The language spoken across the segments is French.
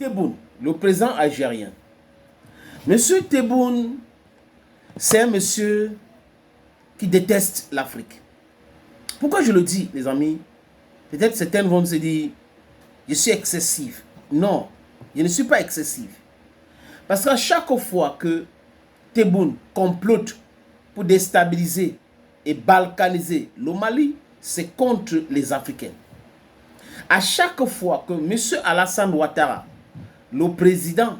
Tebboune, le président algérien. Monsieur Tebboune, c'est un monsieur qui déteste l'Afrique. Pourquoi je le dis, les amis? Peut-être certains vont se dire, je suis excessif. Non, je ne suis pas excessif. Parce qu'à chaque fois que Tebboune complote pour déstabiliser et balkaniser le Mali, c'est contre les Africains. À chaque fois que M. Alassane Ouattara, le président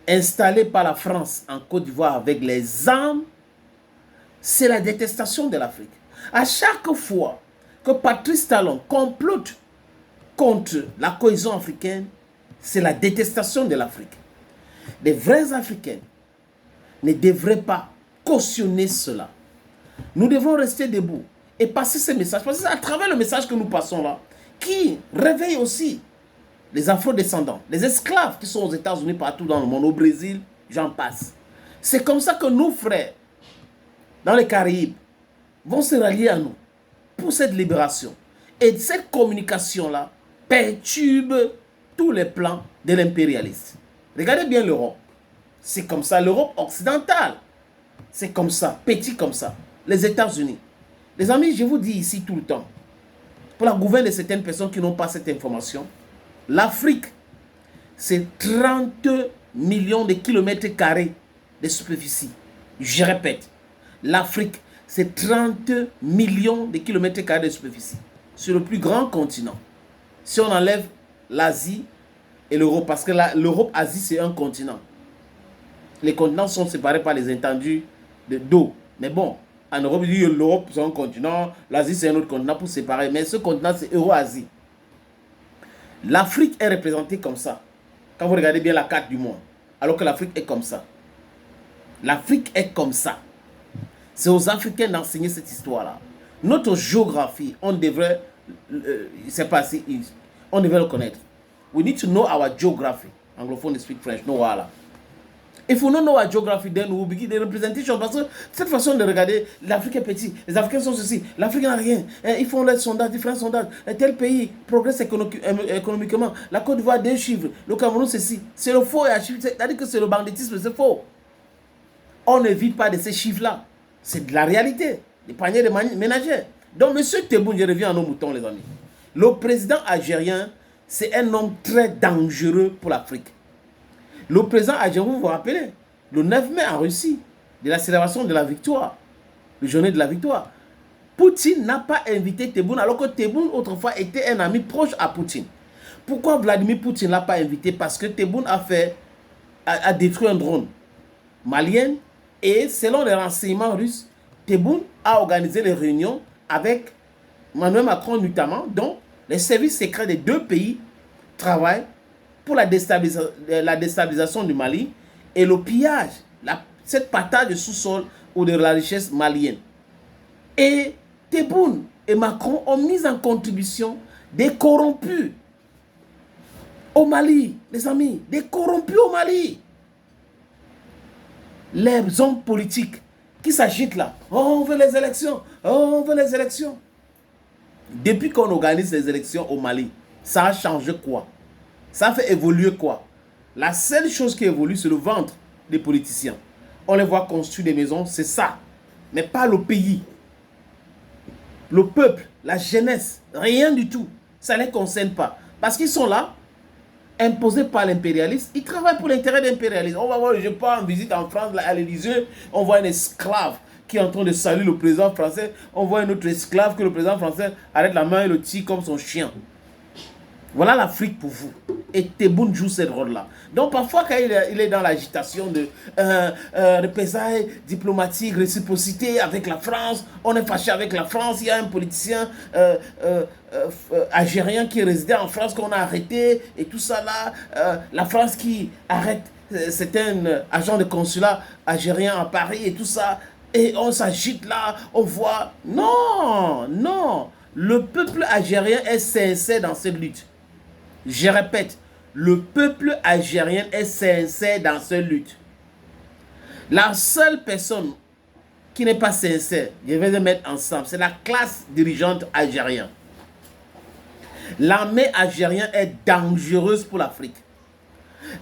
installé par la France en Côte d'Ivoire avec les armes, c'est la détestation de l'Afrique. À chaque fois que Patrice Talon complote contre la cohésion africaine, c'est la détestation de l'Afrique. Les vrais Africains ne devraient pas cautionner cela. Nous devons rester debout et passer ces messages. Parce que c'est à travers le message que nous passons là, qui réveille aussi les afro-descendants, les esclaves qui sont aux États-Unis, partout dans le monde, au Brésil, j'en passe. C'est comme ça que nos frères, dans les Caraïbes, vont se rallier à nous pour cette libération. Et cette communication-là perturbe tous les plans de l'impérialiste. Regardez bien l'Europe. C'est comme ça, l'Europe occidentale. C'est comme ça, petit comme ça. Les États-Unis. Les amis, je vous dis ici tout le temps, pour la gouverne de certaines personnes qui n'ont pas cette information, l'Afrique, c'est 30 millions de kilomètres carrés de superficie. Je répète, l'Afrique, c'est 30 millions de kilomètres carrés de superficie. Sur le plus grand continent. Si on enlève l'Asie et l'Europe, parce que l'Europe-Asie, c'est un continent. Les continents sont séparés par les étendues d'eau. Mais bon, en Europe, l'Europe, c'est un continent, l'Asie, c'est un autre continent pour séparer. Mais ce continent, c'est Euro-Asie. L'Afrique est représentée comme ça. Quand vous regardez bien la carte du monde. Alors que l'Afrique est comme ça. L'Afrique est comme ça. C'est aux Africains d'enseigner cette histoire-là. Notre géographie, on devrait, c'est pas si, on devrait le connaître. We need to know our geography. Anglophone speak French, no voilà. If we don't know our geography, then we will begin the representation. Parce que cette façon de regarder, l'Afrique est petite, les Africains sont ceci, l'Afrique n'a rien. Ils font les sondages, différents sondages. Tel pays progresse économiquement. La Côte d'Ivoire, 2 chiffres. Le Cameroun, ceci. C'est le faux. C'est-à-dire que c'est le banditisme, c'est faux. On ne vit pas de ces chiffres-là. C'est de la réalité. Les paniers de ménagères. Donc, M. Tebboune, je reviens à nos moutons, les amis. Le président algérien, c'est un homme très dangereux pour l'Afrique. Le président algérien, vous vous rappelez, le 9 mai en Russie, de la célébration de la victoire, le journée de la victoire, Poutine n'a pas invité Tebboune, alors que Tebboune, autrefois, était un ami proche à Poutine. Pourquoi Vladimir Poutine ne l'a pas invité? Parce que Tebboune a détruit un drone malien et selon les renseignements russes, Tebboune a organisé les réunions avec Emmanuel Macron notamment, dont les services secrets des 2 pays travaillent pour la déstabilisation du Mali et le pillage, cette partage de sous-sol ou de la richesse malienne. Et Tebboune et Macron ont mis en contribution des corrompus au Mali, les amis, des corrompus au Mali. Les hommes politiques qui s'agitent là, oh, on veut les élections, oh, on veut les élections. Depuis qu'on organise les élections au Mali, ça a changé quoi? Ça a fait évoluer quoi? La seule chose qui évolue, c'est le ventre des politiciens. On les voit construire des maisons, c'est ça. Mais pas le pays. Le peuple, la jeunesse, rien du tout. Ça ne les concerne pas. Parce qu'ils sont là, imposés par l'impérialiste. Ils travaillent pour l'intérêt de l'impérialiste. On va voir, je pars en visite en France, à l'Élysée, on voit un esclave qui est en train de saluer le président français. On voit un autre esclave que le président français arrête la main et le tire comme son chien. Voilà l'Afrique pour vous. Et Tebboune joue ce rôle-là. Donc parfois quand il est dans l'agitation de représailles diplomatiques, réciprocité avec la France, on est fâché avec la France, il y a un politicien algérien qui résidait en France qu'on a arrêté et tout ça là, la France qui arrête certains agents de consulat algériens à Paris et tout ça, et on s'agite là, on voit, non, non, le peuple algérien est sincère dans cette lutte. Je répète, le peuple algérien est sincère dans cette lutte. La seule personne qui n'est pas sincère, je vais les mettre ensemble, c'est la classe dirigeante algérienne. L'armée algérienne est dangereuse pour l'Afrique.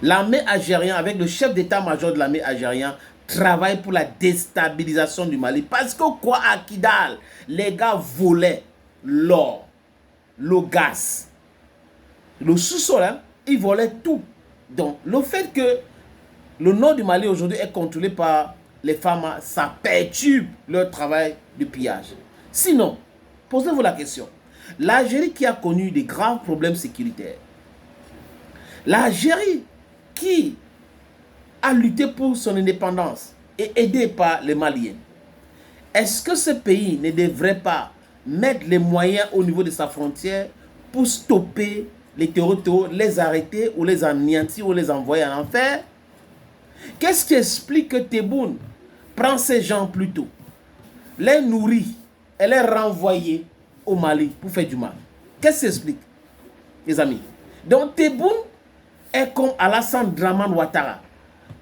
L'armée algérienne, avec le chef d'état-major de l'armée algérienne, travaille pour la déstabilisation du Mali. Parce que quoi, à Kidal, les gars volaient l'or, le gaz, le sous-sol, hein, ils volaient tout. Donc, le fait que le nord du Mali aujourd'hui est contrôlé par les femmes, ça perturbe leur travail de pillage. Sinon, posez-vous la question. L'Algérie qui a connu des graves problèmes sécuritaires, l'Algérie qui a lutté pour son indépendance et aidé par les Maliens, est-ce que ce pays ne devrait pas mettre les moyens au niveau de sa frontière pour stopper les terroristes, les arrêter ou les anéantir ou les envoyer en enfer? Qu'est-ce qui explique que Tebboune prend ces gens plus tôt, les nourrit et les renvoie au Mali pour faire du mal? Qu'est-ce qui explique, les amis? Donc Tebboune est comme Alassane Dramane Ouattara.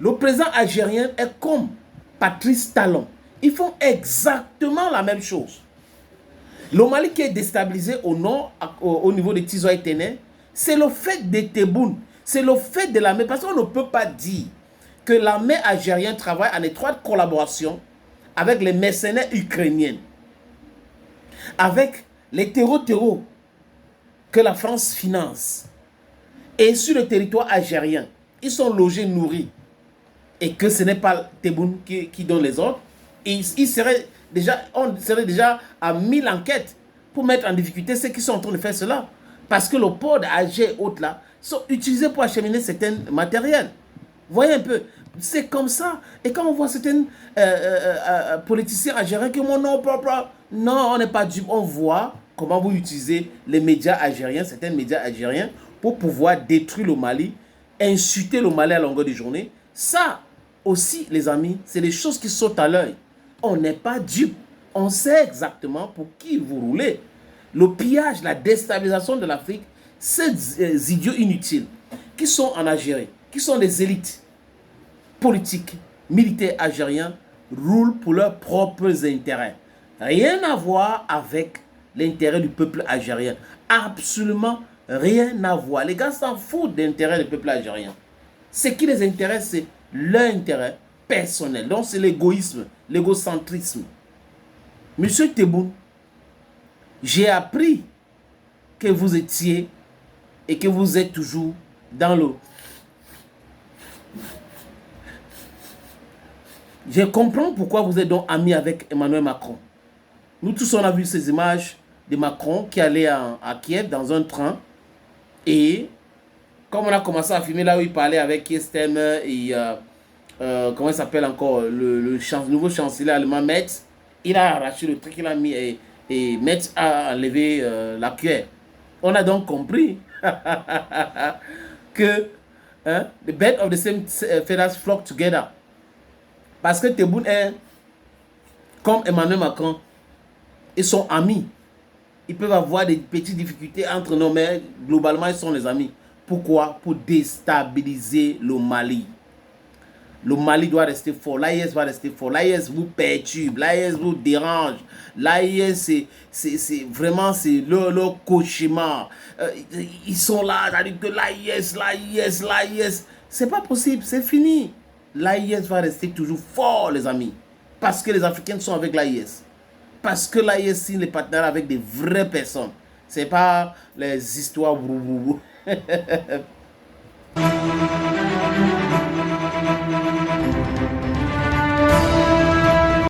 Le président algérien est comme Patrice Talon. Ils font exactement la même chose. Le Mali qui est déstabilisé au nord, au niveau de Tizo et Téné, c'est le fait de Tebboune, c'est le fait de l'armée. Parce qu'on ne peut pas dire que l'armée algérienne travaille en étroite collaboration avec les mercenaires ukrainiens, avec les terreaux que la France finance. Et sur le territoire algérien, ils sont logés, nourris. Et que ce n'est pas Tebboune qui donne les ordres. On serait déjà à 1000 enquêtes pour mettre en difficulté ceux qui sont en train de faire cela. Parce que le port d'Alger et autres là sont utilisés pour acheminer certains matériels. Voyez un peu, c'est comme ça. Et quand on voit certains politiciens algériens qui disent non, on n'est pas dupe, on voit comment vous utilisez les médias algériens, certains médias algériens, pour pouvoir détruire le Mali, insulter le Mali à longueur de journée. Ça aussi, les amis, c'est des choses qui sautent à l'œil. On n'est pas dupe. On sait exactement pour qui vous roulez. Le pillage, la déstabilisation de l'Afrique, ces idiots inutiles qui sont en Algérie, qui sont des élites politiques, militaires algériens, roulent pour leurs propres intérêts. Rien à voir avec l'intérêt du peuple algérien. Absolument rien à voir. Les gars s'en foutent de l'intérêt du peuple algérien. Ce qui les intéresse, c'est leur intérêt personnel. Donc c'est l'égoïsme, l'égocentrisme. Monsieur Tebboune, j'ai appris que vous étiez et que vous êtes toujours dans le... Je comprends pourquoi vous êtes donc ami avec Emmanuel Macron. Nous tous, on a vu ces images de Macron qui allait à Kiev dans un train. Et comme on a commencé à filmer là où il parlait avec Kiestem et comment il s'appelle encore, le nouveau chancelier allemand Metz, il a arraché le truc, il a mis et Metz a enlevé la cuillère. On a donc compris que the birds of the same feathers flock together. Parce que Tebboune est comme Emmanuel Macron. Ils sont amis. Ils peuvent avoir des petites difficultés entre nous, mais globalement, ils sont les amis. Pourquoi? Pour déstabiliser le Mali. Le Mali doit rester fort. L'AIS va rester fort. L'AIS vous perturbe. L'AIS vous dérange. L'AIS, c'est vraiment leur cauchemar. Ils sont là, que l'AIS. C'est pas possible, c'est fini. L'AIS va rester toujours fort, les amis. Parce que les Africains sont avec l'AIS. Parce que l'AIS signe les partenariats avec des vraies personnes. C'est pas les histoires.